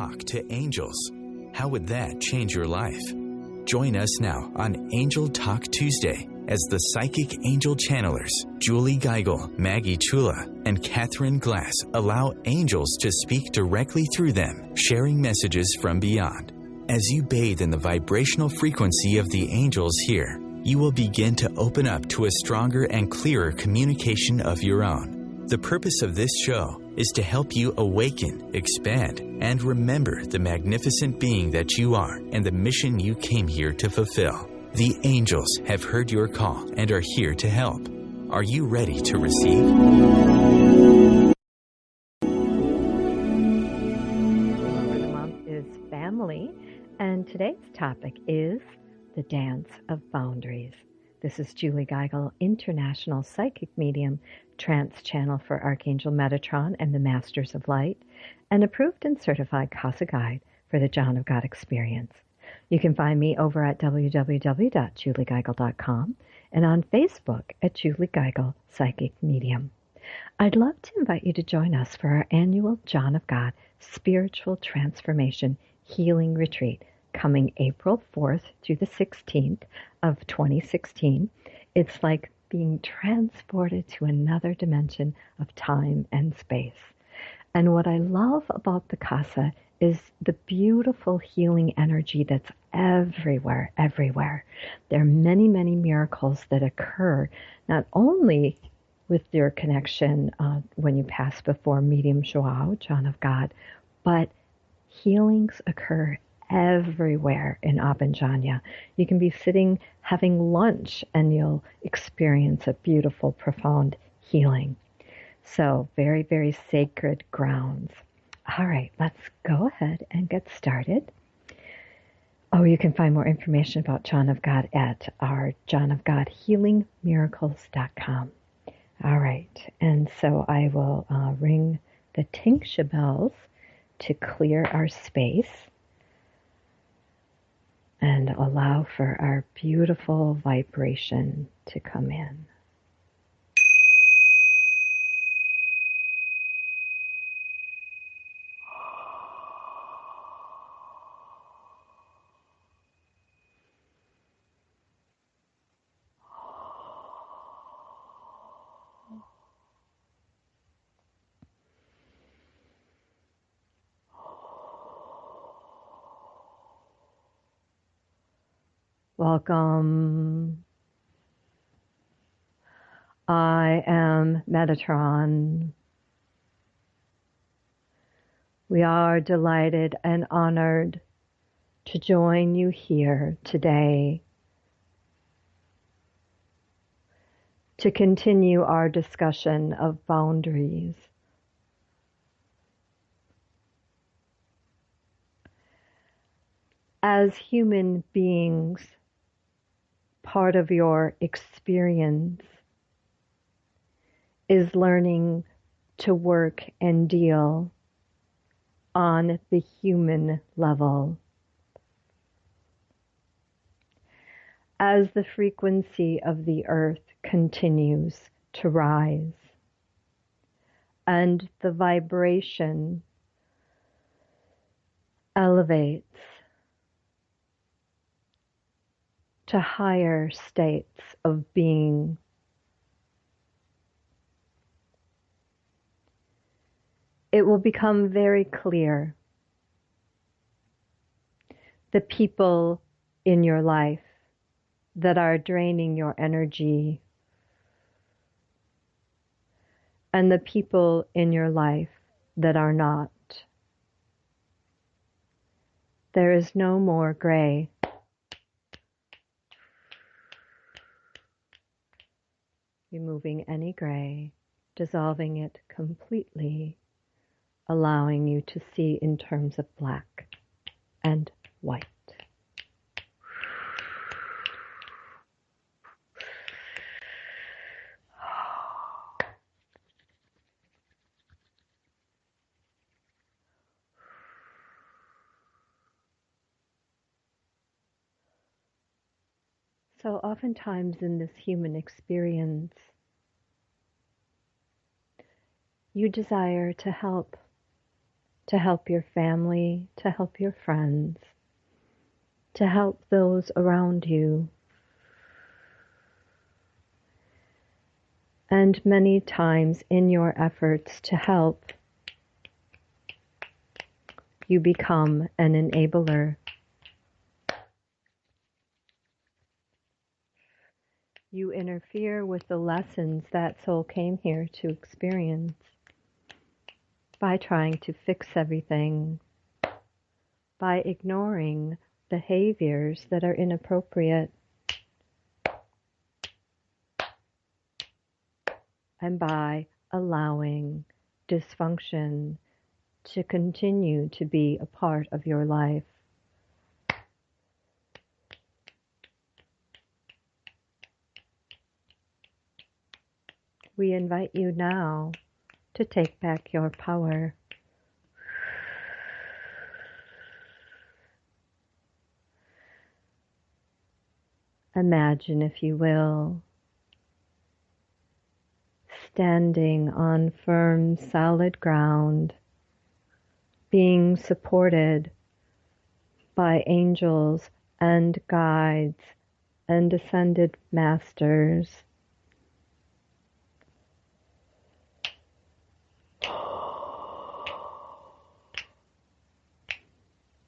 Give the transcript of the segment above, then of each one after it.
talk to angels. How would that change your life? Join us now on Angel Talk Tuesday as the psychic angel channelers Julie Geigel, Maggie Chula, and Catherine Glass allow angels to speak directly through them, sharing messages from beyond. As you bathe in the vibrational frequency of the angels here, you will begin to open up to a stronger and clearer communication of your own. The purpose of this show is to help you awaken, expand, and remember the magnificent being that you are and the mission you came here to fulfill. The angels have heard your call and are here to help. Are you ready to receive? For the month is family, and today's topic is the dance of boundaries. This is Julie Geigel, international psychic medium, trance channel for Archangel Metatron and the Masters of Light, an approved and certified Casa guide for the John of God experience. You can find me over at www.juliegeigel.com and on Facebook at Julie Geigel Psychic Medium. I'd love to invite you to join us for our annual John of God Spiritual Transformation Healing Retreat coming April 4th through the 16th of 2016. It's like being transported to another dimension of time and space. And what I love about the Casa is the beautiful healing energy that's everywhere. There are many, many miracles that occur, not only with your connection when you pass before Medium Joao, John of God, but healings occur everywhere in Abinjanya. You can be sitting having lunch and you'll experience a beautiful, profound healing. So very, very sacred grounds. All right, let's go ahead and get started. Oh, you can find more information about John of God at our John of God HealingMiracles.com. All right, and so I will ring the tingsha bells to clear our space and allow for our beautiful vibration to come in. Welcome. I am Metatron. We are delighted and honored to join you here today to continue our discussion of boundaries. As human beings, part of your experience is learning to work and deal on the human level. As the frequency of the earth continues to rise and the vibration elevates to higher states of being, it will become very clear the people in your life that are draining your energy and the people in your life that are not. There is no more gray. Removing any gray, dissolving it completely, allowing you to see in terms of black and white. So oftentimes in this human experience, you desire to help to help your family, to help your friends, to help those around you. And many times in your efforts to help, you become an enabler. You interfere with the lessons that soul came here to experience by trying to fix everything, by ignoring behaviors that are inappropriate, and by allowing dysfunction to continue to be a part of your life. We invite you now to take back your power. Imagine, if you will, standing on firm, solid ground, being supported by angels and guides and ascended masters.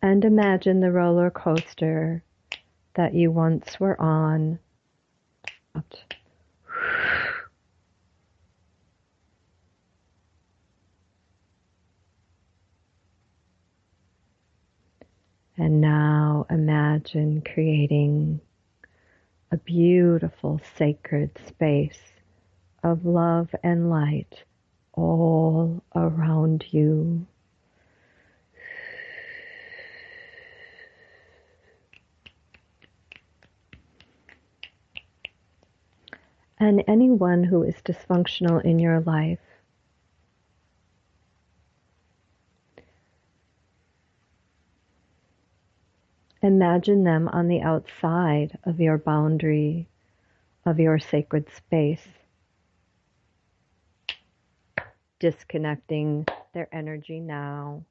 And imagine the roller coaster that you once were on. And now imagine creating a beautiful sacred space of love and light all around you. And anyone who is dysfunctional in your life, imagine them on the outside of your boundary, of your sacred space, disconnecting their energy now.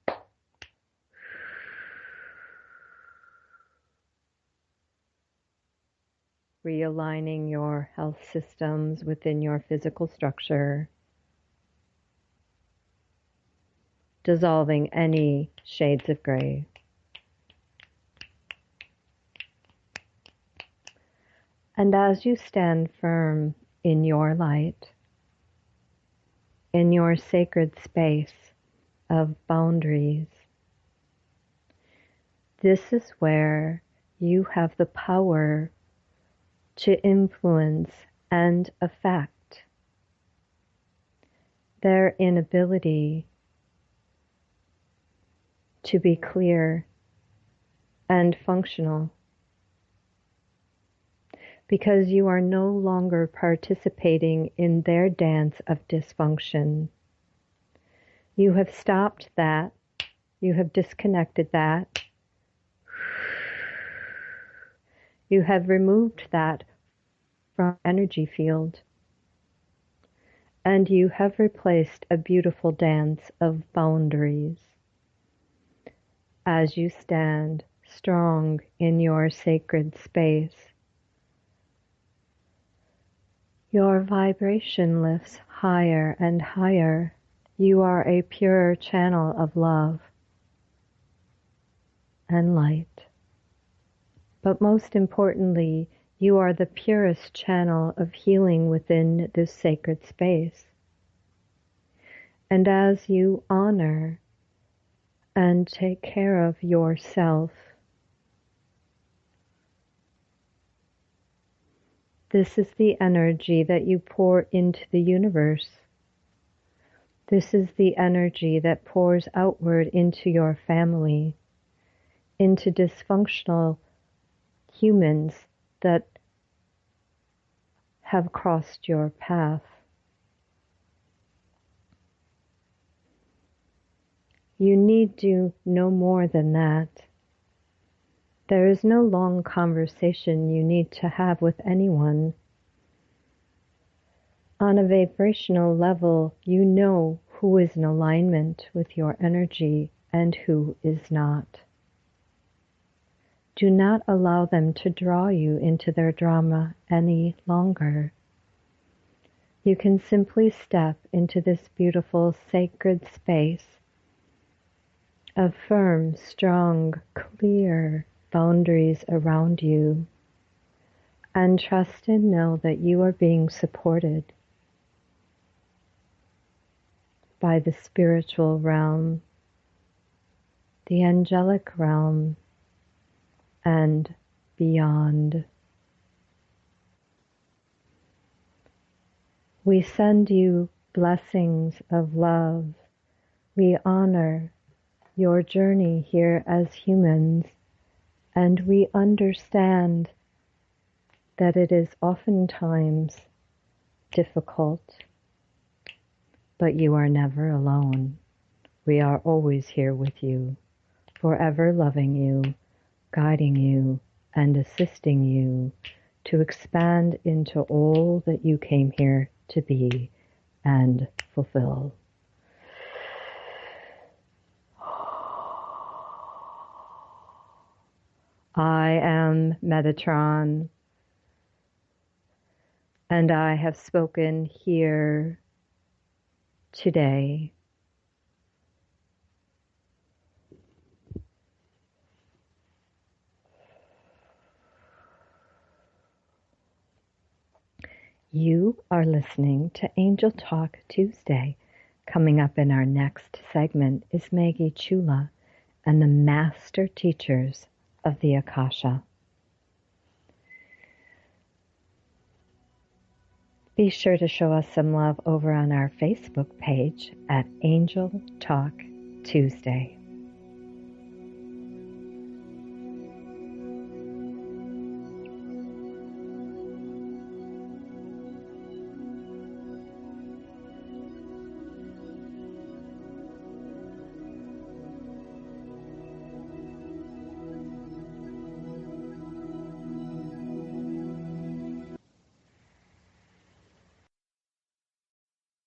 Realigning your health systems within your physical structure, dissolving any shades of gray. And as you stand firm in your light, in your sacred space of boundaries, this is where you have the power to influence and affect their inability to be clear and functional, because you are no longer participating in their dance of dysfunction. You have stopped that. You have disconnected that. You have removed that from energy field. And you have replaced a beautiful dance of boundaries. As you stand strong in your sacred space, your vibration lifts higher and higher. You are a pure channel of love and light. But most importantly, you are the purest channel of healing within this sacred space. And as you honor and take care of yourself, this is the energy that you pour into the universe. This is the energy that pours outward into your family, into dysfunctional humans that have crossed your path. You need do no more than that. There is no long conversation you need to have with anyone. On a vibrational level, you know who is in alignment with your energy and who is not. Do not allow them to draw you into their drama any longer. You can simply step into this beautiful sacred space of firm, strong, clear boundaries around you, and trust and know that you are being supported by the spiritual realm, the angelic realm, and beyond. We send you blessings of love. We honor your journey here as humans, and we understand that it is oftentimes difficult, but you are never alone. We are always here with you, forever loving you, guiding you, and assisting you to expand into all that you came here to be and fulfill. I am Metatron, and I have spoken here today. You are listening to Angel Talk Tuesday. Coming up in our next segment is Maggie Chula and the Master Teachers of the Akasha. Be sure to show us some love over on our Facebook page at Angel Talk Tuesday.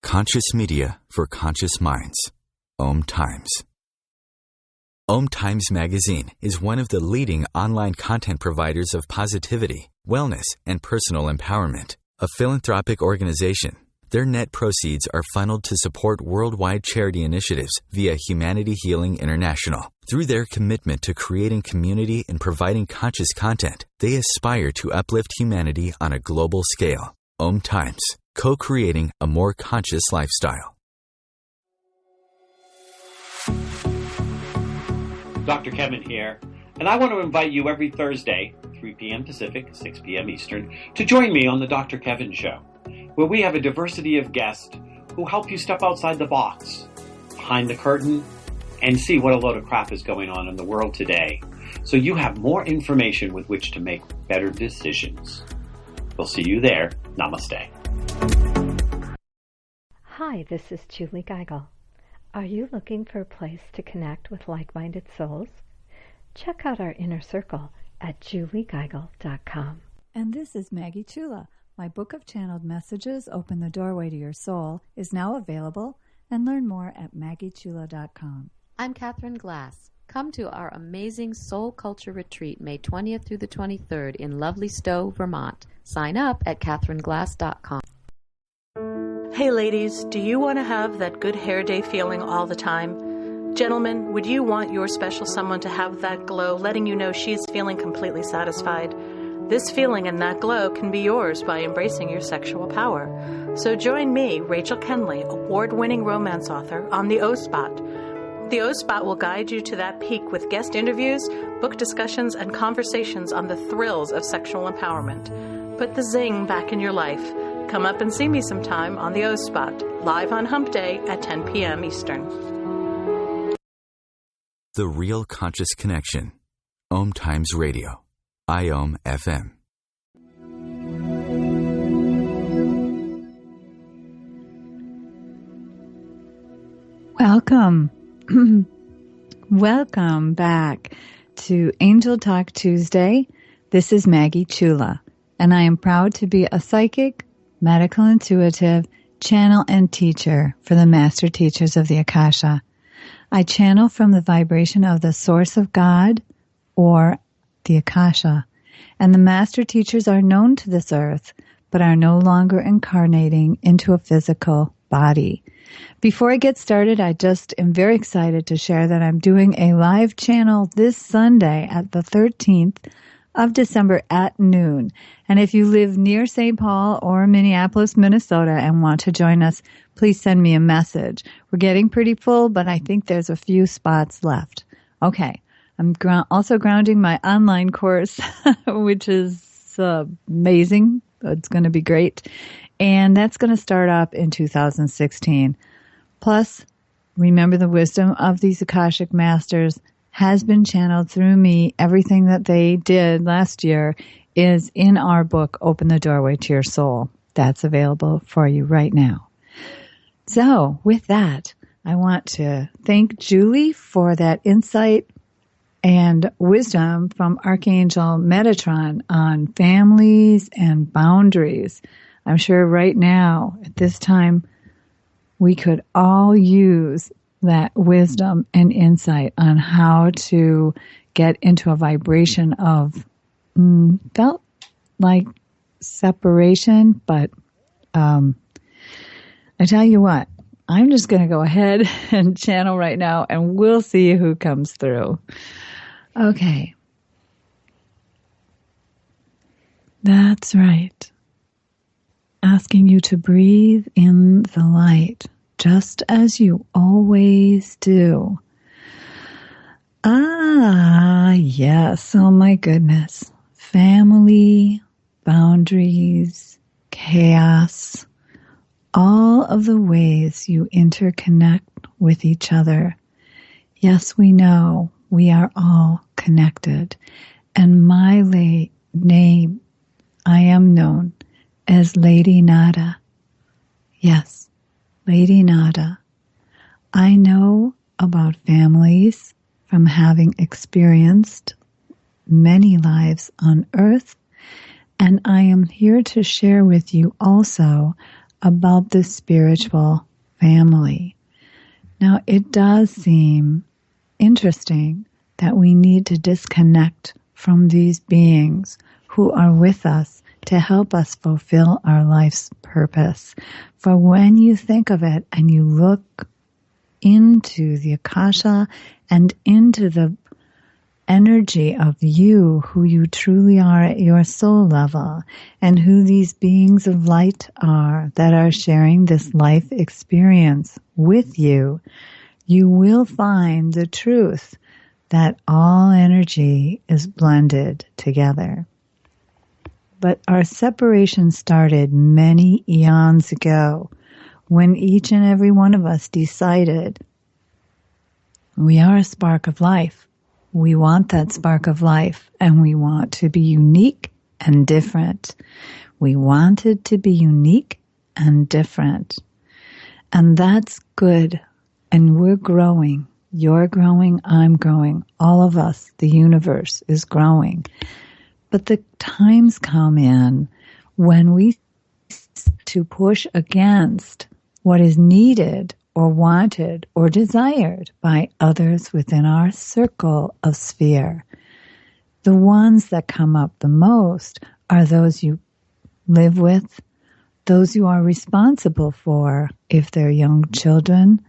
Conscious media for conscious minds. OMTimes. OMTimes magazine is one of the leading online content providers of positivity, wellness, and personal empowerment. A philanthropic organization, their net proceeds are funneled to support worldwide charity initiatives via Humanity Healing International. Through their commitment to creating community and providing conscious content, they aspire to uplift humanity on a global scale. OMTimes, co-creating a more conscious lifestyle. Dr. Kevin here, and I want to invite you every Thursday, 3 p.m. Pacific, 6 p.m. Eastern, to join me on The Dr. Kevin Show, where we have a diversity of guests who help you step outside the box, behind the curtain, and see what a load of crap is going on in the world today, so you have more information with which to make better decisions. We'll see you there. Namaste. Hi, this is Julie Geigel. Are you looking for a place to connect with like-minded souls? Check out our inner circle at juliegeigel.com. And this is Maggie Chula. My book of channeled messages, Open the Doorway to Your Soul, is now available, and learn more at maggiechula.com. I'm Catherine Glass. Come to our amazing Soul Culture Retreat May 20th through the 23rd in lovely Stowe, Vermont. Sign up at catherineglass.com. Hey ladies, do you want to have that good hair day feeling all the time? Gentlemen, would you want your special someone to have that glow, letting you know she's feeling completely satisfied? This feeling and that glow can be yours by embracing your sexual power. So join me, Rachel Kenley, award-winning romance author, on the O-Spot. The O-Spot will guide you to that peak with guest interviews, book discussions, and conversations on the thrills of sexual empowerment. Put the zing back in your life. Come up and see me sometime on the O-Spot, live on Hump Day at 10 p.m. Eastern. The Real Conscious Connection. OMTimes Radio. IOM FM. Welcome. Welcome back to Angel Talk Tuesday. This is Maggie Chula, and I am proud to be a psychic, medical intuitive, channel, and teacher for the Master Teachers of the Akasha. I channel from the vibration of the source of God or the Akasha. And the master teachers are known to this earth, but are no longer incarnating into a physical body. Before I get started, I just am very excited to share that I'm doing a live channel this Sunday at the 13th of December at noon. And if you live near St. Paul or Minneapolis, Minnesota and want to join us, please send me a message. We're getting pretty full, but I think there's a few spots left. Okay. I'm also grounding my online course, which is amazing. It's going to be great. And that's going to start up in 2016. Plus, remember the wisdom of these Akashic Masters has been channeled through me. Everything that they did last year is in our book, Open the Doorway to Your Soul. That's available for you right now. So, with that, I want to thank Julie for that insight and wisdom from Archangel Metatron on families and boundaries. I'm sure right now, at this time, we could all use that wisdom and insight on how to get into a vibration of, felt like separation, but I tell you what, I'm just going to go ahead and channel right now, and we'll see who comes through. Okay. That's right. Asking you to breathe in the light, just as you always do. Ah, yes. Oh my goodness. Family, boundaries, chaos, all of the ways you interconnect with each other. Yes, we know we are all connected. And my name, I am known as Lady Nada. Yes, Lady Nada. I know about families from having experienced many lives on earth, and I am here to share with you also about the spiritual family. Now, it does seem interesting that we need to disconnect from these beings who are with us to help us fulfill our life's purpose. For when you think of it and you look into the Akasha and into the energy of you, who you truly are at your soul level, and who these beings of light are that are sharing this life experience with you, you will find the truth that all energy is blended together. But our separation started many eons ago when each and every one of us decided we are a spark of life. We want that spark of life, and we want to be unique and different. We wanted to be unique and different. And that's good. And we're growing. You're growing. I'm growing. All of us, the universe, is growing. But the times come in when we to push against what is needed or wanted or desired by others within our circle of sphere. The ones that come up the most are those you live with, those you are responsible for if they're young children,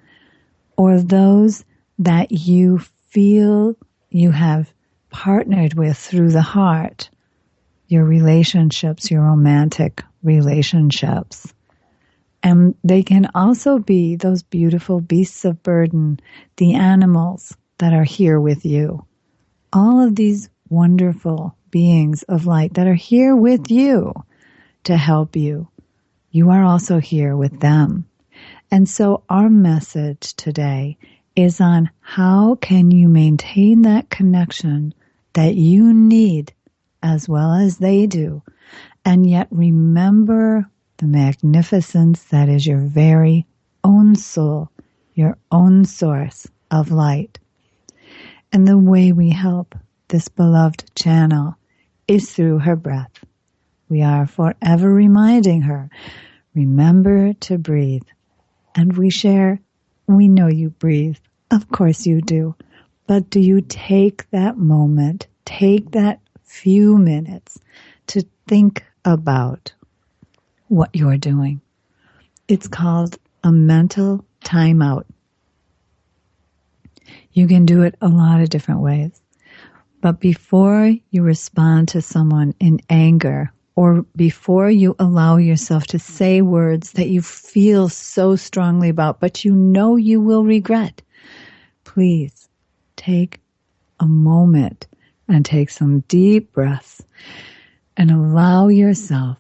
or those that you feel you have partnered with through the heart, your relationships, your romantic relationships. And they can also be those beautiful beasts of burden, the animals that are here with you. All of these wonderful beings of light that are here with you to help you. You are also here with them. And so our message today is on how can you maintain that connection that you need as well as they do, and yet remember the magnificence that is your very own soul, your own source of light. And the way we help this beloved channel is through her breath. We are forever reminding her, remember to breathe. And we share, we know you breathe Of course you do. But do you take that moment, take that few minutes to think about what you're doing? It's called a mental timeout. You can do it a lot of different ways. But before you respond to someone in anger, or before you allow yourself to say words that you feel so strongly about, but you know you will regret, please take a moment and take some deep breaths and allow yourself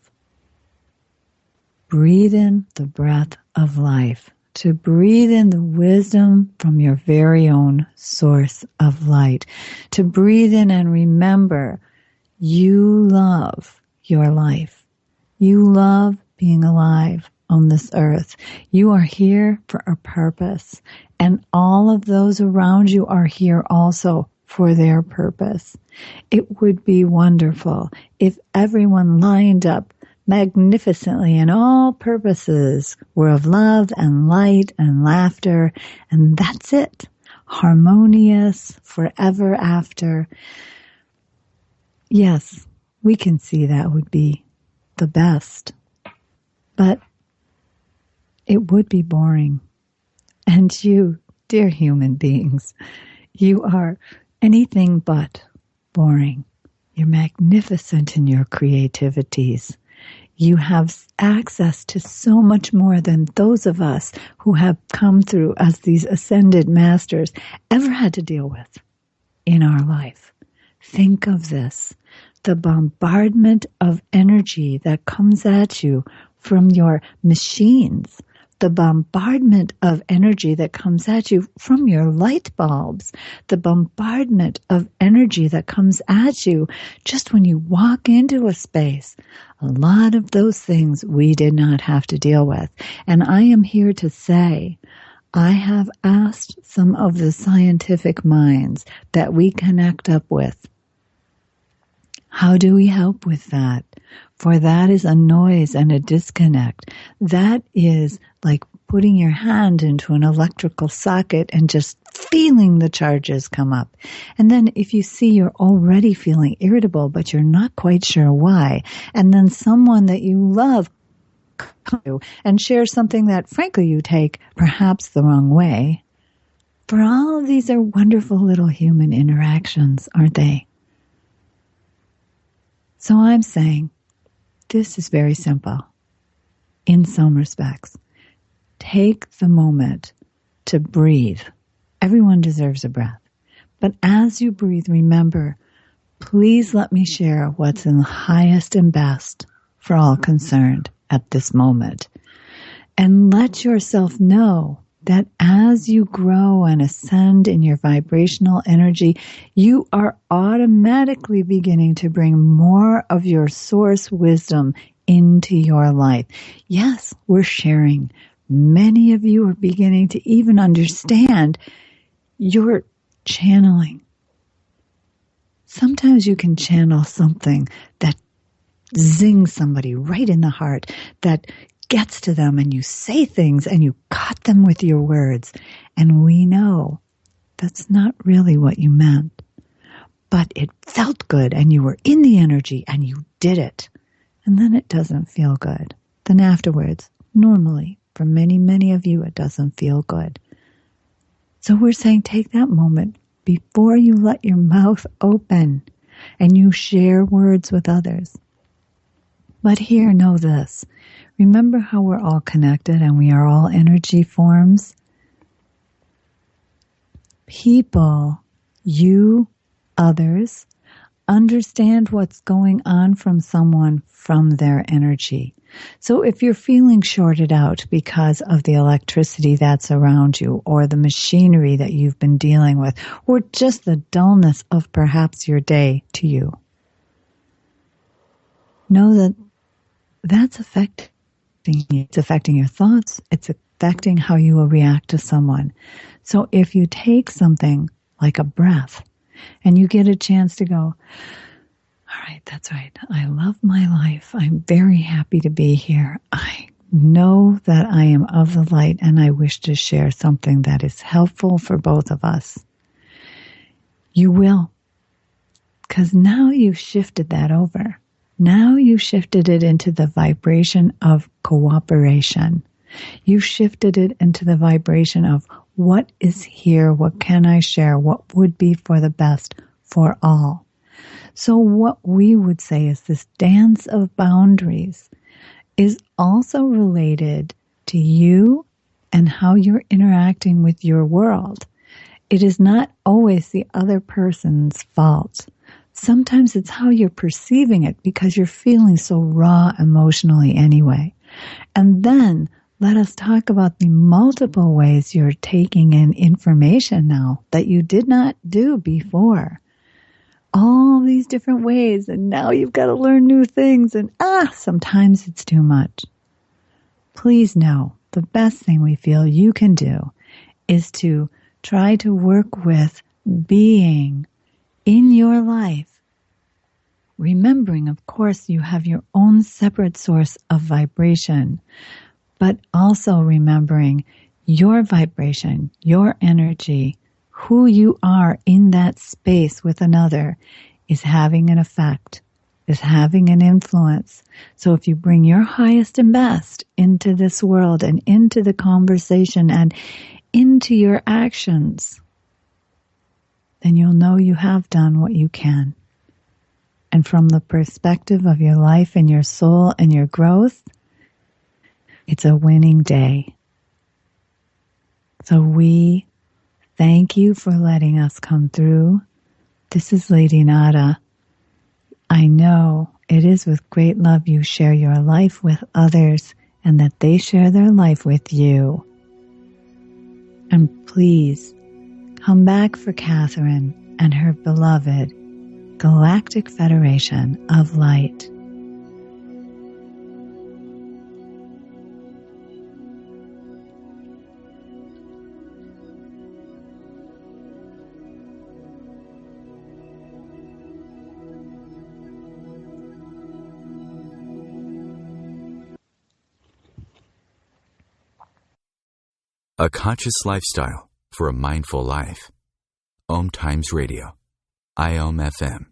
breathe in the breath of life, to breathe in the wisdom from your very own source of light, to breathe in and remember you love your life. You love being alive on this earth. You are here for a purpose, and all of those around you are here also for their purpose. It would be wonderful if everyone lined up magnificently and all purposes were of love and light and laughter, and that's it. Harmonious forever after. Yes, we can see that would be the best, but it would be boring. And you, dear human beings, you are anything but boring. You're magnificent in your creativities. You have access to so much more than those of us who have come through as these ascended masters ever had to deal with in our life. Think of this, the bombardment of energy that comes at you from your machines, the bombardment of energy that comes at you from your light bulbs, the bombardment of energy that comes at you just when you walk into a space. A lot of those things we did not have to deal with. And I am here to say, I have asked some of the scientific minds that we connect up with, how do we help with that? For that is a noise and a disconnect. That is like putting your hand into an electrical socket and just feeling the charges come up. And then if you see you're already feeling irritable, but you're not quite sure why, and then someone that you love comes to you and shares something that frankly you take perhaps the wrong way. For all of these are wonderful little human interactions, aren't they? So I'm saying this is very simple in some respects. Take the moment to breathe. Everyone deserves a breath. But as you breathe, remember, please let me share what's in the highest and best for all concerned at this moment. And let yourself know that as you grow and ascend in your vibrational energy, you are automatically beginning to bring more of your source wisdom into your life. Yes, we're sharing. Many of you are beginning to even understand your channeling. Sometimes you can channel something that zings somebody right in the heart, that gets to them, and you say things and you cut them with your words. And we know that's not really what you meant. But it felt good and you were in the energy and you did it. And then it doesn't feel good. Then afterwards, normally, for many, many of you, it doesn't feel good. So we're saying take that moment before you let your mouth open and you share words with others. But here, know this. Remember how we're all connected and we are all energy forms? People, you, others, understand what's going on from someone from their energy. So if you're feeling shorted out because of the electricity that's around you, or the machinery that you've been dealing with, or just the dullness of perhaps your day to you, know that that's affecting you. It's affecting your thoughts. It's affecting how you will react to someone. So if you take something like a breath and you get a chance to go, all right, that's right. I love my life. I'm very happy to be here. I know that I am of the light and I wish to share something that is helpful for both of us. You will. Because now you've shifted that over. Now you shifted it into the vibration of cooperation. You shifted it into the vibration of what is here, what can I share, what would be for the best for all. So what we would say is this dance of boundaries is also related to you and how you're interacting with your world. It is not always the other person's fault. Sometimes it's how you're perceiving it because you're feeling so raw emotionally anyway. And then let us talk about the multiple ways you're taking in information now that you did not do before. All these different ways, and now you've got to learn new things, and sometimes it's too much. Please know the best thing we feel you can do is to try to work with being in your life, remembering, of course, you have your own separate source of vibration, but also remembering your vibration, your energy, who you are in that space with another is having an effect, is having an influence. So if you bring your highest and best into this world and into the conversation and into your actions, then you'll know you have done what you can. And from the perspective of your life and your soul and your growth, it's a winning day. So we thank you for letting us come through. This is Lady Nada. I know it is with great love you share your life with others and that they share their life with you. And please come back for Catherine and her beloved Galactic Federation of Light. A conscious lifestyle for a mindful life. OMTimes Radio. IOM FM.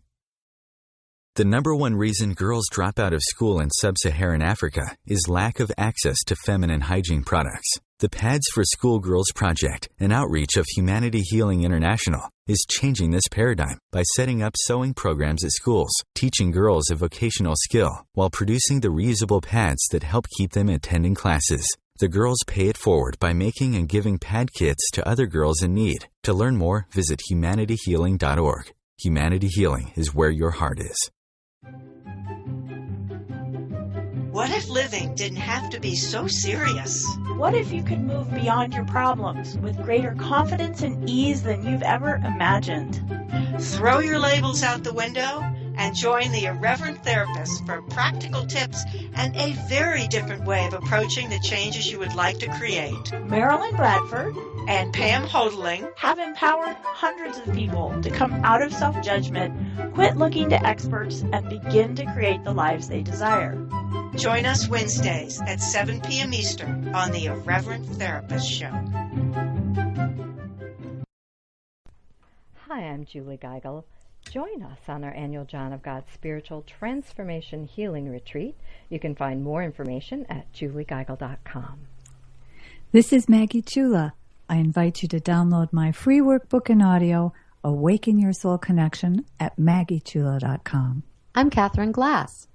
The number one reason girls drop out of school in sub-Saharan Africa is lack of access to feminine hygiene products. The Pads for Schoolgirls Project, an outreach of Humanity Healing International, is changing this paradigm by setting up sewing programs at schools, teaching girls a vocational skill, while producing the reusable pads that help keep them attending classes. The girls pay it forward by making and giving pad kits to other girls in need. To learn more, visit humanityhealing.org. Humanity Healing is where your heart is. What if living didn't have to be so serious? What if you could move beyond your problems with greater confidence and ease than you've ever imagined? Throw your labels out the window and join the Irreverent Therapist for practical tips and a very different way of approaching the changes you would like to create. Marilyn Bradford and Pam Hodling have empowered hundreds of people to come out of self-judgment, quit looking to experts, and begin to create the lives they desire. Join us Wednesdays at 7 p.m. Eastern on the Irreverent Therapist Show. Hi, I'm Julie Geigel. Join us on our annual John of God Spiritual Transformation Healing Retreat. You can find more information at juliegeigel.com. This is Maggie Chula. I invite you to download my free workbook and audio, Awaken Your Soul Connection, at maggiechula.com. I'm Catherine Glass.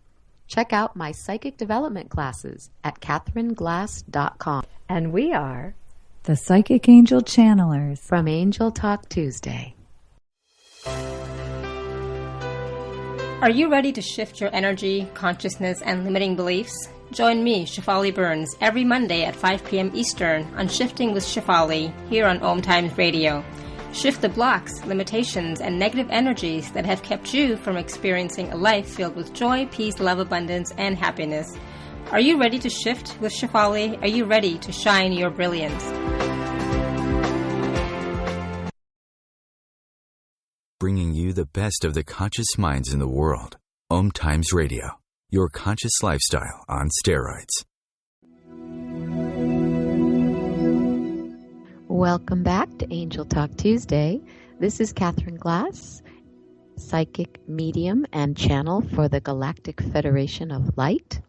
Check out my psychic development classes at catherineglass.com. And we are the Psychic Angel Channelers from Angel Talk Tuesday. Are you ready to shift your energy, consciousness, and limiting beliefs? Join me, Shefali Burns, every Monday at 5 p.m. Eastern on Shifting with Shefali here on OMTimes Radio. Shift the blocks, limitations, and negative energies that have kept you from experiencing a life filled with joy, peace, love, abundance, and happiness. Are you ready to shift with Shefali? Are you ready to shine your brilliance? Bringing you the best of the conscious minds in the world. OMTimes Radio. Your conscious lifestyle on steroids. Welcome back to Angel Talk Tuesday. This is Catherine Glass, psychic medium and channel for the Galactic Federation of Light.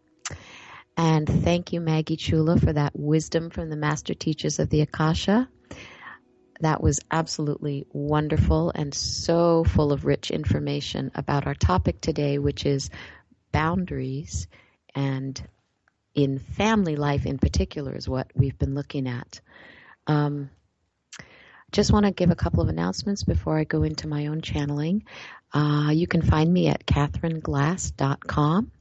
And thank you, Maggie Chula, for that wisdom from the Master Teachers of the Akasha. That was absolutely wonderful and so full of rich information about our topic today, which is boundaries, and in family life in particular is what we've been looking at. Just want to give a couple of announcements before I go into my own channeling. You can find me at catherineglass.com.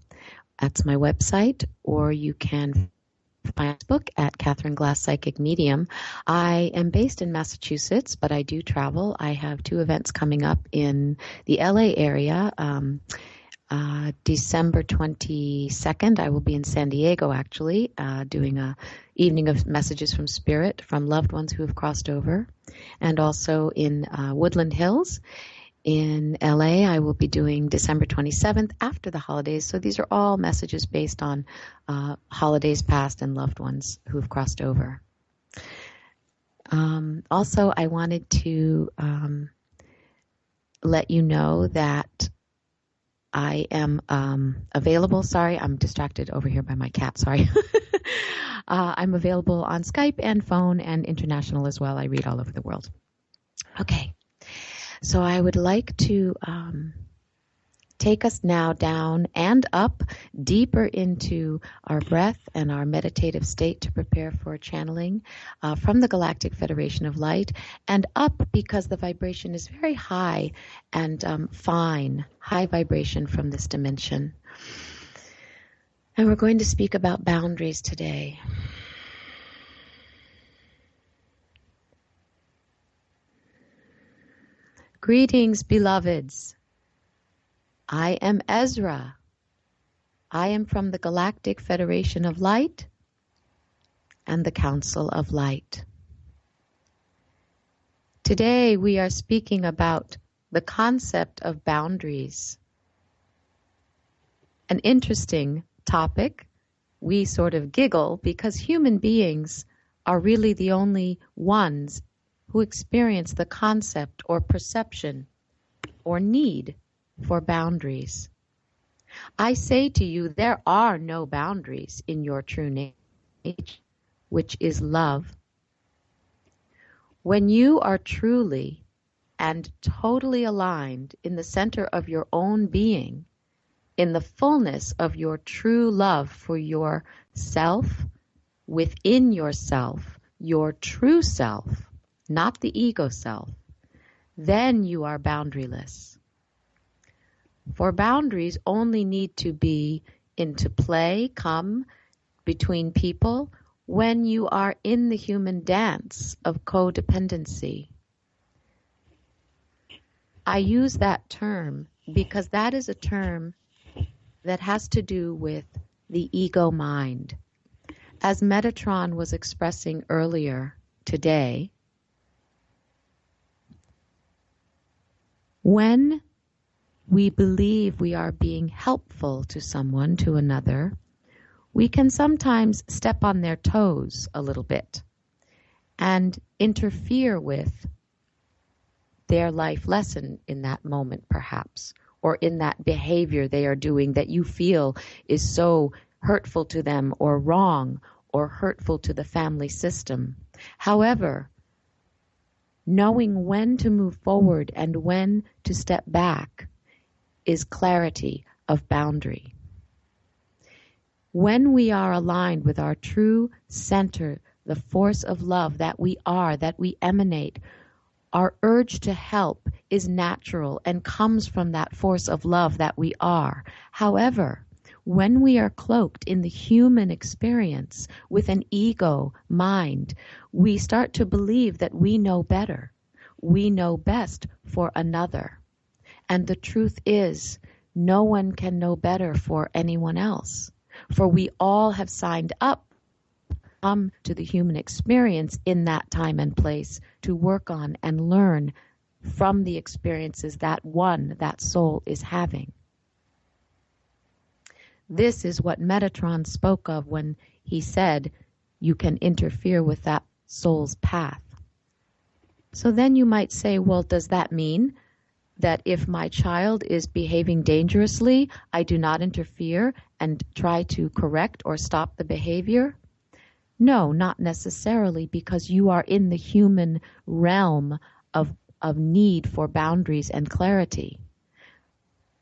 That's my website, or you can find my book at Catherine Glass Psychic Medium. I am based in Massachusetts, but I do travel. I have 2 events coming up in the LA area. December 22nd, I will be in San Diego, actually, doing a evening of messages from Spirit from loved ones who have crossed over. And also in Woodland Hills in LA, I will be doing December 27th after the holidays. So these are all messages based on holidays past and loved ones who have crossed over. Also, I wanted to let you know that I am available. Sorry, I'm distracted over here by my cat. Sorry. I'm available on Skype and phone and international as well. I read all over the world. Okay. So I would like to take us now down and up deeper into our breath and our meditative state to prepare for channeling from the Galactic Federation of Light, and up because the vibration is very high and fine, high vibration from this dimension. And we're going to speak about boundaries today. Greetings, beloveds. I am Ezra. I am from the Galactic Federation of Light and the Council of Light. Today we are speaking about the concept of boundaries. An interesting topic. We sort of giggle because human beings are really the only ones who experience the concept or perception or need for boundaries. I say to you, there are no boundaries in your true nature, which is love. When you are truly and totally aligned in the center of your own being, in the fullness of your true love for yourself, within yourself, your true self, not the ego self, then you are boundaryless. For boundaries only need to be into play, come between people when you are in the human dance of codependency. I use that term because that is a term that has to do with the ego mind. As Metatron was expressing earlier today, when we believe we are being helpful to someone, to another, we can sometimes step on their toes a little bit and interfere with their life lesson in that moment, perhaps, or in that behavior they are doing that you feel is so hurtful to them or wrong or hurtful to the family system. However, knowing when to move forward and when to step back is clarity of boundary. When we are aligned with our true center, the force of love that we are, that we emanate, our urge to help is natural and comes from that force of love that we are. However, when we are cloaked in the human experience with an ego mind, we start to believe that we know better. We know best for another. And the truth is, no one can know better for anyone else. For we all have signed up to the human experience in that time and place to work on and learn from the experiences that one, that soul, is having. This is what Metatron spoke of when he said you can interfere with that soul's path. So then you might say, well, does that mean that if my child is behaving dangerously, I do not interfere and try to correct or stop the behavior? No, not necessarily, because you are in the human realm of need for boundaries and clarity.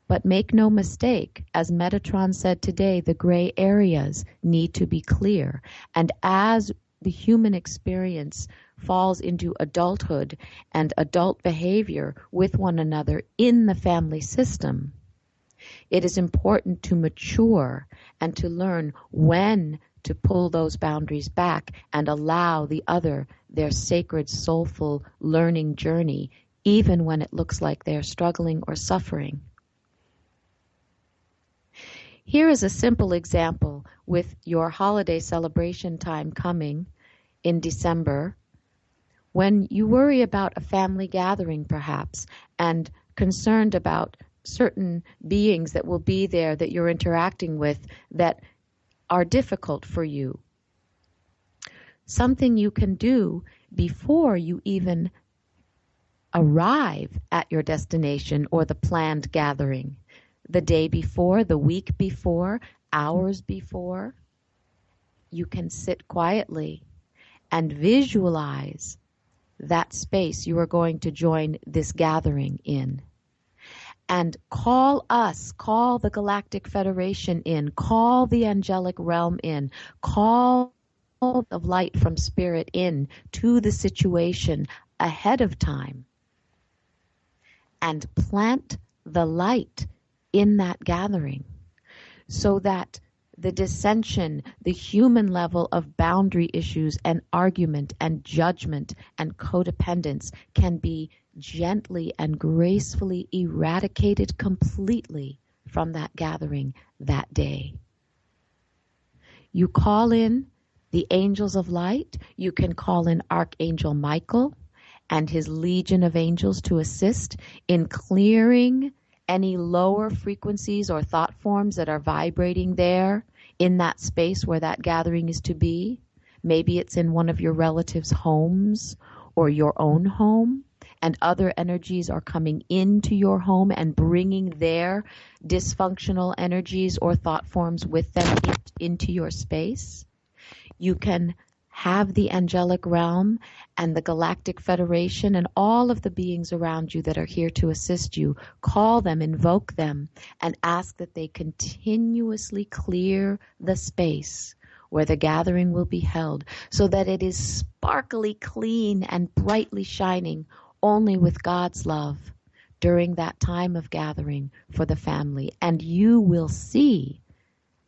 But make no mistake, as Metatron said today, the gray areas need to be clear. And as the human experience falls into adulthood and adult behavior with one another in the family system, it is important to mature and to learn when to pull those boundaries back and allow the other their sacred, soulful learning journey, even when it looks like they're struggling or suffering. Here is a simple example with your holiday celebration time coming in December, when you worry about a family gathering perhaps and concerned about certain beings that will be there that you're interacting with that are difficult for you. Something you can do before you even arrive at your destination or the planned gathering, the day before, the week before, hours before, you can sit quietly and visualize that space you are going to join this gathering in. And call us, call the Galactic Federation in, call the angelic realm in, call of light from spirit in to the situation ahead of time, and plant the light in that gathering so that the dissension, the human level of boundary issues and argument and judgment and codependence can be gently and gracefully eradicated completely from that gathering that day. You call in the angels of light. You can call in Archangel Michael and his legion of angels to assist in clearing any lower frequencies or thought forms that are vibrating there in that space where that gathering is to be. Maybe it's in one of your relatives' homes or your own home, and other energies are coming into your home and bringing their dysfunctional energies or thought forms with them into your space. You can have the angelic realm and the Galactic Federation and all of the beings around you that are here to assist you. Call them, invoke them, and ask that they continuously clear the space where the gathering will be held so that it is sparkly clean and brightly shining only with God's love during that time of gathering for the family. And you will see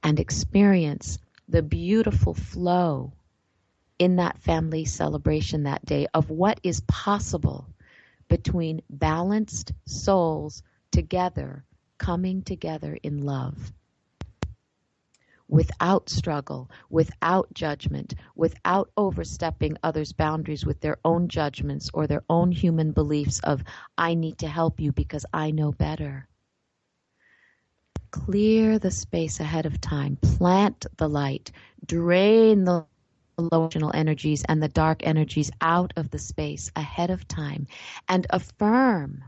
and experience the beautiful flow in that family celebration that day of what is possible between balanced souls together, coming together in love. Without struggle, without judgment, without overstepping others' boundaries with their own judgments or their own human beliefs of, I need to help you because I know better. Clear the space ahead of time, plant the light, drain the emotional energies and the dark energies out of the space ahead of time, and affirm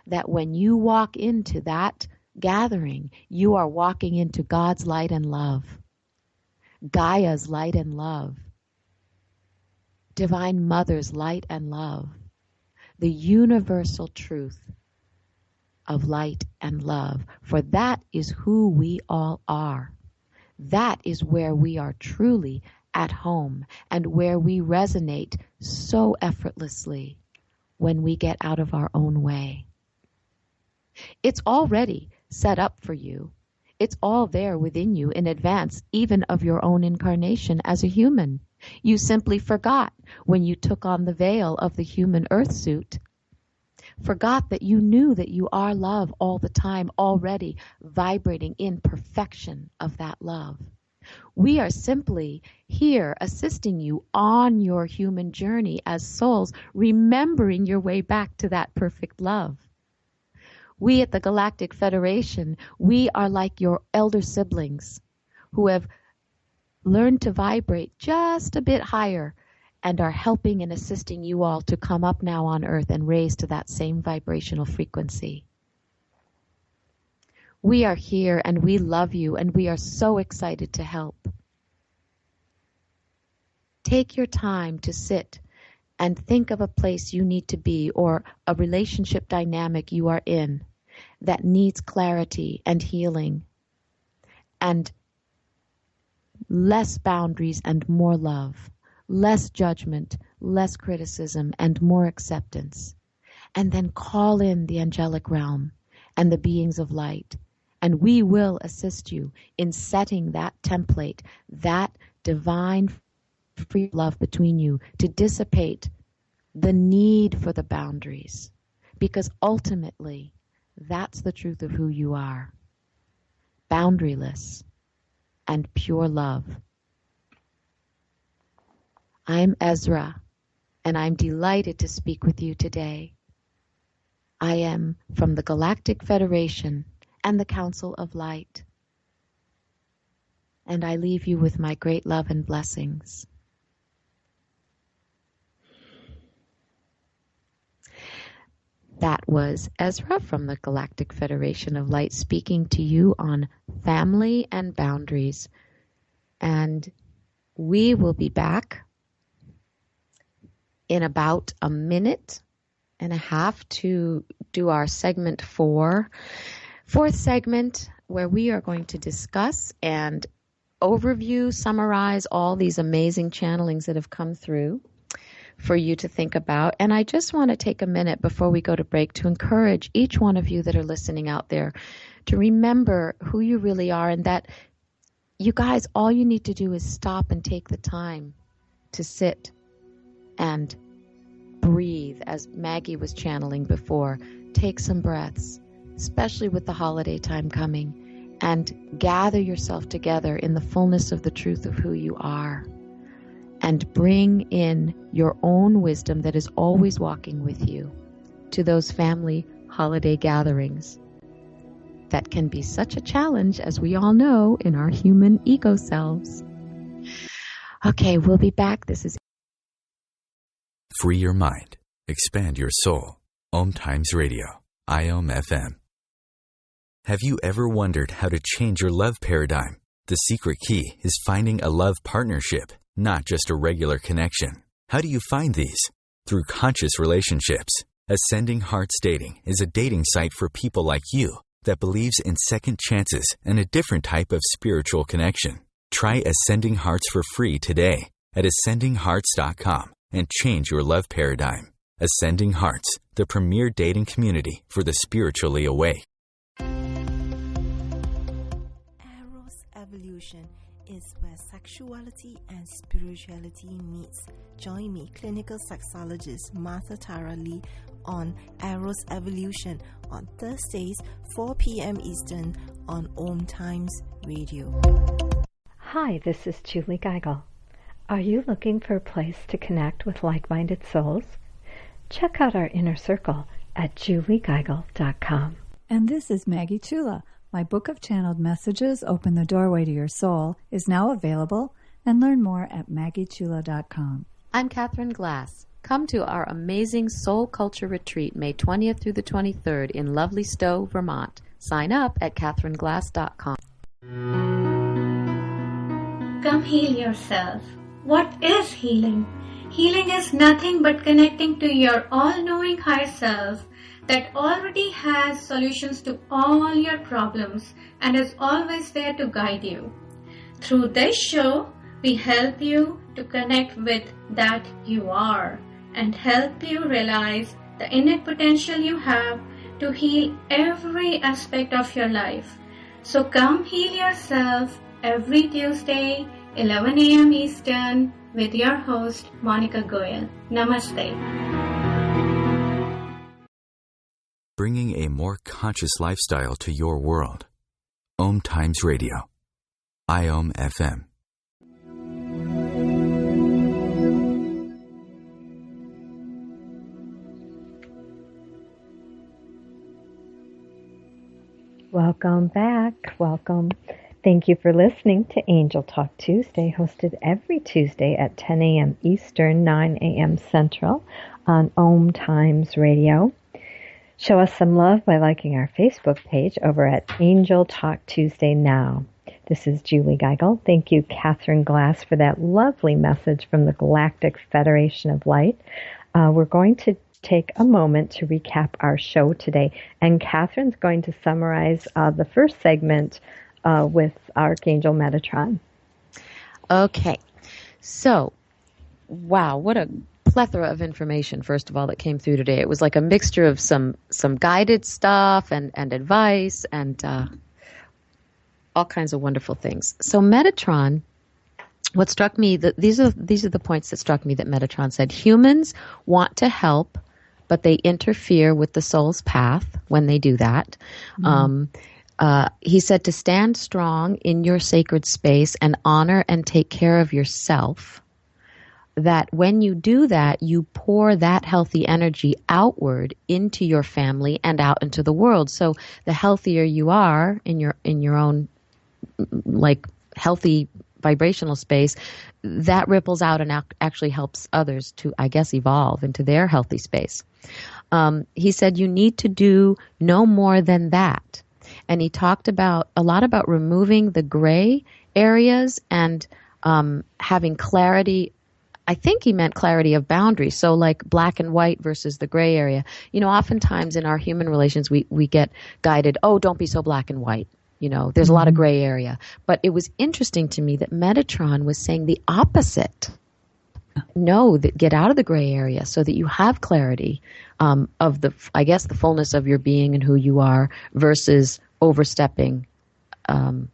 that when you walk into that gathering, you are walking into God's light and love, Gaia's light and love, Divine Mother's light and love, the universal truth of light and love, for that is who we all are. That is where we are truly at home and where we resonate so effortlessly when we get out of our own way. It's already set up for you. It's all there within you in advance, even of your own incarnation as a human. You simply forgot when you took on the veil of the human earth suit. Forgot that you knew that you are love all the time, already vibrating in perfection of that love. We are simply here assisting you on your human journey as souls, remembering your way back to that perfect love. We at the Galactic Federation, we are like your elder siblings who have learned to vibrate just a bit higher and are helping and assisting you all to come up now on earth and raise to that same vibrational frequency. We are here and we love you and we are so excited to help. Take your time to sit and think of a place you need to be or a relationship dynamic you are in that needs clarity and healing and less boundaries and more love, less judgment, less criticism, and more acceptance. And then call in the angelic realm and the beings of light. And we will assist you in setting that template, that divine free love between you to dissipate the need for the boundaries. Because ultimately, that's the truth of who you are. Boundaryless and pure love. I'm Ezra, and I'm delighted to speak with you today. I am from the Galactic Federation and the Council of Light. And I leave you with my great love and blessings. That was Ezra from the Galactic Federation of Light speaking to you on family and boundaries. And we will be back in about a minute and a half to do our segment 4. Fourth segment, where we are going to discuss and overview, summarize all these amazing channelings that have come through for you to think about. And I just want to take a minute before we go to break to encourage each one of you that are listening out there to remember who you really are, and that you guys, all you need to do is stop and take the time to sit and breathe, as Maggie was channeling before. Take some breaths, especially with the holiday time coming, and gather yourself together in the fullness of the truth of who you are. And bring in your own wisdom that is always walking with you to those family holiday gatherings that can be such a challenge, as we all know, in our human ego selves. Okay, we'll be back. This is Free your mind. Expand your soul. OMTimes Radio. IOM FM. Have you ever wondered how to change your love paradigm? The secret key is finding a love partnership, not just a regular connection. How do you find these? Through conscious relationships. Ascending Hearts Dating is a dating site for people like you that believes in second chances and a different type of spiritual connection. Try Ascending Hearts for free today at ascendinghearts.com and change your love paradigm. Ascending Hearts, the premier dating community for the spiritually awake. Eros Evolution is where sexuality and spirituality meets. Join me, clinical sexologist Martha Tara Lee, on Eros Evolution on Thursdays, 4 p.m. Eastern on OMTimes Radio. Hi, this is Julie Geigel. Are you looking for a place to connect with like-minded souls? Check out our inner circle at juliegeigel.com. And this is Maggie Chula. My book of channeled messages, Open the Doorway to Your Soul, is now available, and learn more at maggiechula.com. I'm Catherine Glass. Come to our amazing Soul Culture Retreat May 20th through the 23rd in lovely Stowe, Vermont. Sign up at catherineglass.com. Come heal yourself. What is healing? Healing is nothing but connecting to your all-knowing higher self that already has solutions to all your problems and is always there to guide you. Through this show, we help you to connect with that you are and help you realize the innate potential you have to heal every aspect of your life. So come heal yourself every Tuesday, 11 a.m. Eastern, with your host, Monica Goyal. Namaste. Bringing a more conscious lifestyle to your world. OMTimes Radio. IOM FM. Welcome back. Welcome. Thank you for listening to Angel Talk Tuesday, hosted every Tuesday at 10 a.m. Eastern, 9 a.m. Central on OMTimes Radio. Show us some love by liking our Facebook page over at Angel Talk Tuesday Now. This is Julie Geigel. Thank you, Catherine Glass, for that lovely message from the Galactic Federation of Light. We're going to take a moment to recap our show today, and Catherine's going to summarize the first segment with Archangel Metatron. Okay. So, wow, what a plethora of information, first of all, that came through today. It was like a mixture of some guided stuff and advice and all kinds of wonderful things. So Metatron, what struck me, these are the points that struck me that Metatron said. Humans want to help, but they interfere with the soul's path when they do that. Mm-hmm. He said to stand strong in your sacred space and honor and take care of yourself. That when you do that, you pour that healthy energy outward into your family and out into the world. So the healthier you are in your own like healthy vibrational space, that ripples out and actually helps others to, I guess, evolve into their healthy space. He said you need to do no more than that. And he talked a lot about removing the gray areas and having clarity. I think he meant clarity of boundaries. So like black and white versus the gray area. You know, oftentimes in our human relations, we get guided, oh, don't be so black and white. You know, there's a lot of gray area. But it was interesting to me that Metatron was saying the opposite. No, that get out of the gray area so that you have clarity of the fullness of your being and who you are versus overstepping and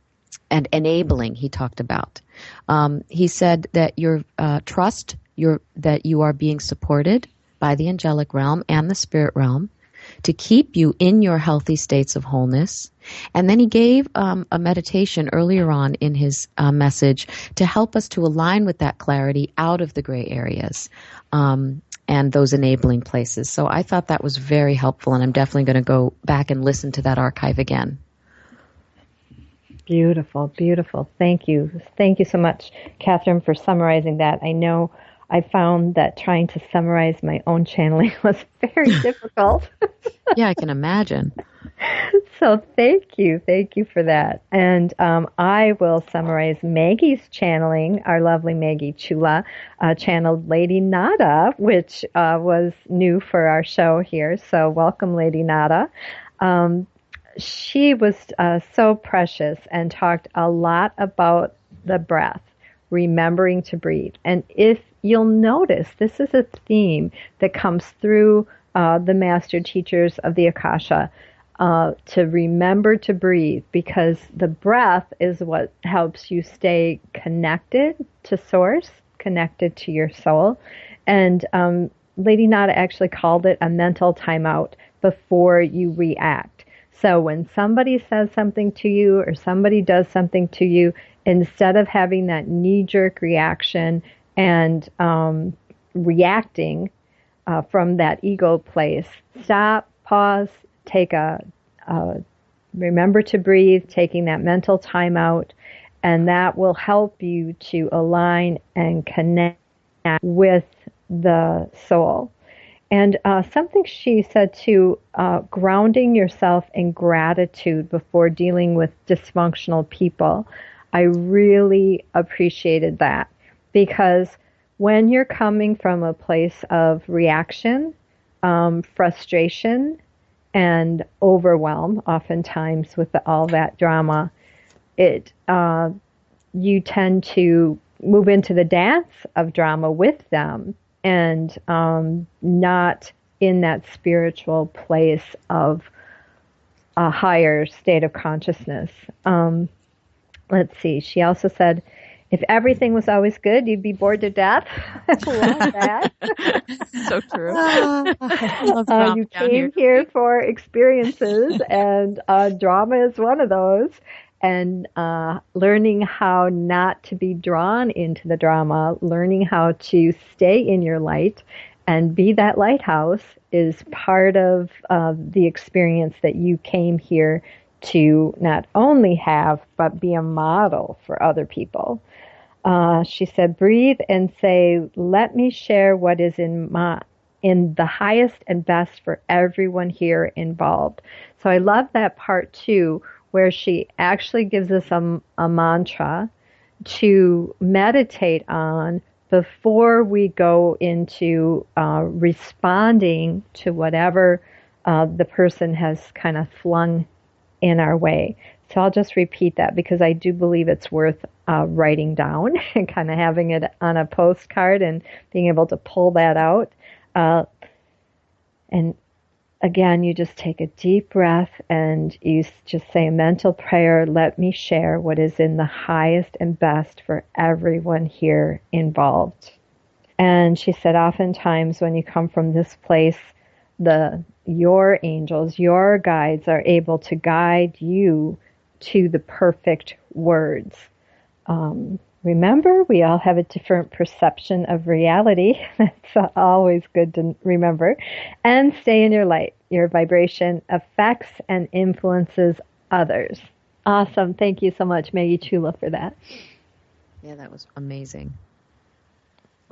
enabling, he talked about. He said that your trust that you are being supported by the angelic realm and the spirit realm to keep you in your healthy states of wholeness. And then he gave a meditation earlier on in his message to help us to align with that clarity out of the gray areas and those enabling places. So I thought that was very helpful, and I'm definitely going to go back and listen to that archive again. Beautiful, beautiful. Thank you. Thank you so much, Catherine, for summarizing that. I know I found that trying to summarize my own channeling was very difficult. Yeah, I can imagine. So thank you for that. And I will summarize Maggie's channeling. Our lovely Maggie Chula channeled Lady Nada, which was new for our show here. So welcome, Lady Nada. She was so precious and talked a lot about the breath, remembering to breathe. And if you'll notice, this is a theme that comes through the master teachers of the Akasha, to remember to breathe, because the breath is what helps you stay connected to source, connected to your soul. And Lady Nada actually called it a mental timeout before you react. So when somebody says something to you or somebody does something to you, instead of having that knee-jerk reaction and reacting from that ego place, stop, pause, take remember to breathe, taking that mental time out, and that will help you to align and connect with the soul. And something she said too, grounding yourself in gratitude before dealing with dysfunctional people. I really appreciated that, because when you're coming from a place of reaction, frustration, and overwhelm, oftentimes with all that drama, you tend to move into the dance of drama with them, and not in that spiritual place of a higher state of consciousness. Let's see. She also said, if everything was always good, you'd be bored to death. I love that. So true. I love drama you came here for experiences, and drama is one of those. And learning how not to be drawn into the drama, learning how to stay in your light and be that lighthouse is part of the experience that you came here to not only have, but be a model for other people. She said, breathe and say, let me share what is in the highest and best for everyone here involved. So I love that part too, where she actually gives us a mantra to meditate on before we go into responding to whatever the person has kind of flung in our way. So I'll just repeat that because I do believe it's worth writing down and kind of having it on a postcard and being able to pull that out. And again, you just take a deep breath and you just say a mental prayer, let me share what is in the highest and best for everyone here involved. And she said, oftentimes when you come from this place, your angels, your guides are able to guide you to the perfect words. Remember, we all have a different perception of reality. That's always good to remember. And stay in your light. Your vibration affects and influences others. Awesome. Thank you so much, Maggie Chula, for that. Yeah, that was amazing.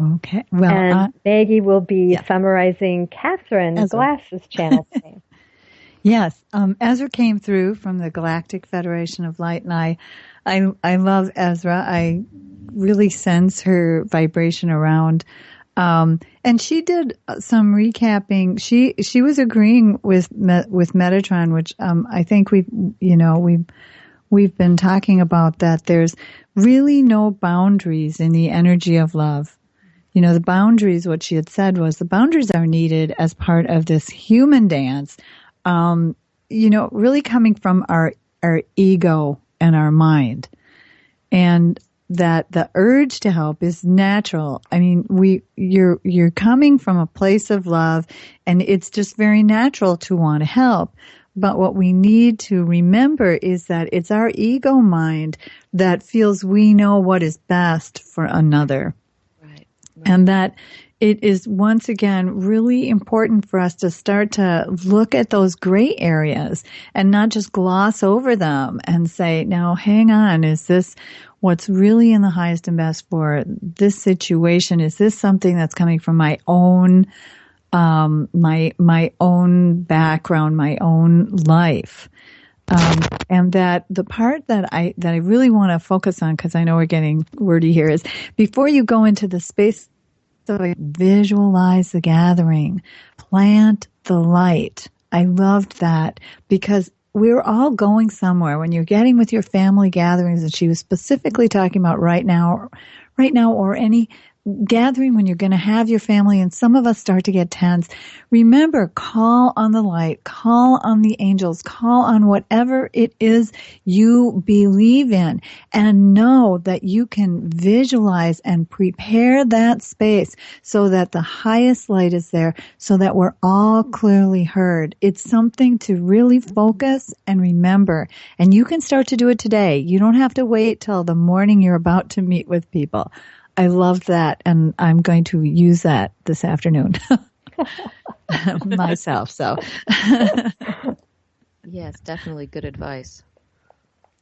Okay. Well, and Maggie will be summarizing Catherine Glass's channel today. Yes. Ezra came through from the Galactic Federation of Light, and I love Ezra. I really sense her vibration around. And she did some recapping. She was agreeing with Metatron, which I think we've been talking about, that there's really no boundaries in the energy of love. You know, the boundaries, what she had said was the boundaries are needed as part of this human dance, really coming from our ego and our mind. And that the urge to help is natural. I mean, you're coming from a place of love, and it's just very natural to want to help. But what we need to remember is that it's our ego mind that feels we know what is best for another. Right. And that it is, once again, really important for us to start to look at those gray areas and not just gloss over them and say, now, hang on, is this what's really in the highest and best for this situation? Is this something that's coming from my own my own background, my own life? And that the part that I really want to focus on, because I know we're getting wordy here, is before you go into the space, so visualize the gathering, plant the light. I loved that because we're all going somewhere. When you're getting with your family gatherings, and she was specifically talking about right now, or any gathering when you're going to have your family, and some of us start to get tense. Remember, call on the light, call on the angels, call on whatever it is you believe in, and know that you can visualize and prepare that space so that the highest light is there, so that we're all clearly heard. It's something to really focus and remember, and you can start to do it today. You don't have to wait till the morning you're about to meet with people. I love that, and I'm going to use that this afternoon myself. So, yes, definitely good advice.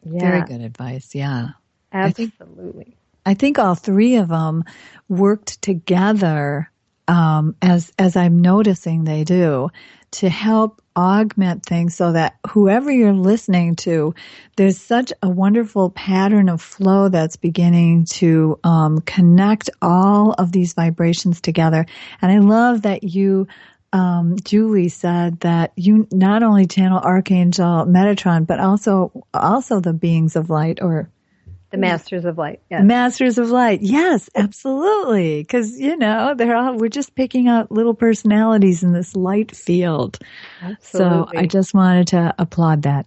Yeah. Very good advice. Yeah, absolutely. I think all three of them worked together, as I'm noticing they do, to help augment things so that whoever you're listening to, there's such a wonderful pattern of flow that's beginning to connect all of these vibrations together. And I love that you, Julie, said that you not only channel Archangel Metatron, but also the beings of light, or the Masters of Light. Yes. Masters of Light. Yes, absolutely. Because, we're just picking out little personalities in this light field. Absolutely. So I just wanted to applaud that.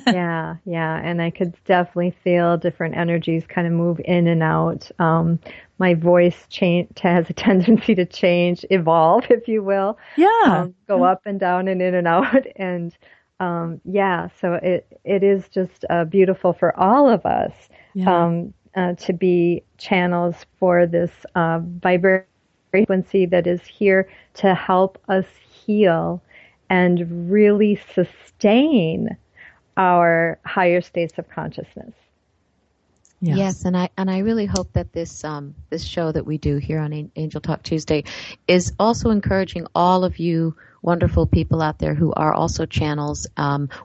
Yeah. And I could definitely feel different energies kind of move in and out. My voice has a tendency to change, evolve, if you will. Yeah. Go up and down and in and out. And, so it is just beautiful for all of us. Yeah. To be channels for this vibration frequency that is here to help us heal and really sustain our higher states of consciousness. Yes, and I really hope that this this show that we do here on Angel Talk Tuesday is also encouraging all of you wonderful people out there who are also channels,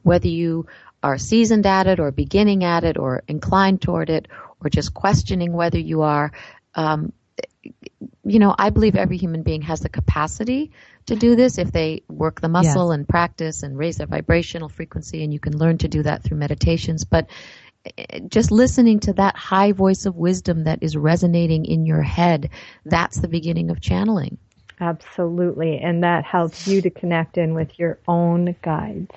whether you are seasoned at it or beginning at it or inclined toward it or just questioning whether you are. I believe every human being has the capacity to do this if they work the muscle and practice and raise their vibrational frequency, and you can learn to do that through meditations. But just listening to that high voice of wisdom that is resonating in your head, that's the beginning of channeling. Absolutely. And that helps you to connect in with your own guides.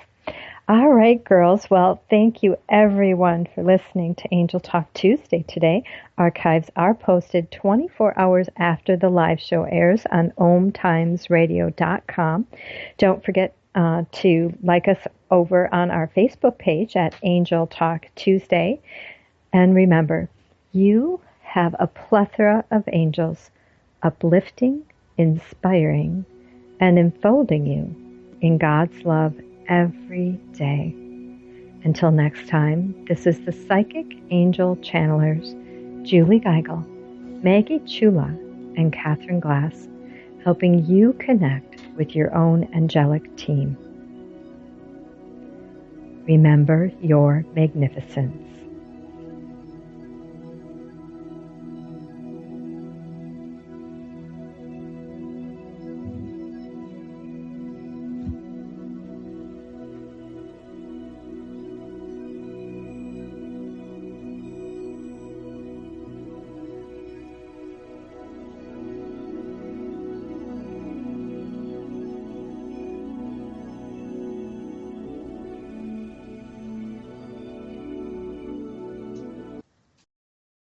All right, girls. Well, thank you everyone for listening to Angel Talk Tuesday today. Archives are posted 24 hours after the live show airs on OMTimesRadio.com. Don't forget to like us over on our Facebook page at Angel Talk Tuesday. And remember, you have a plethora of angels uplifting, inspiring, and enfolding you in God's love every day. Until next time, this is the Psychic Angel Channelers, Julie Geigel, Maggie Chula, and Catherine Glass, helping you connect with your own angelic team. Remember your magnificence.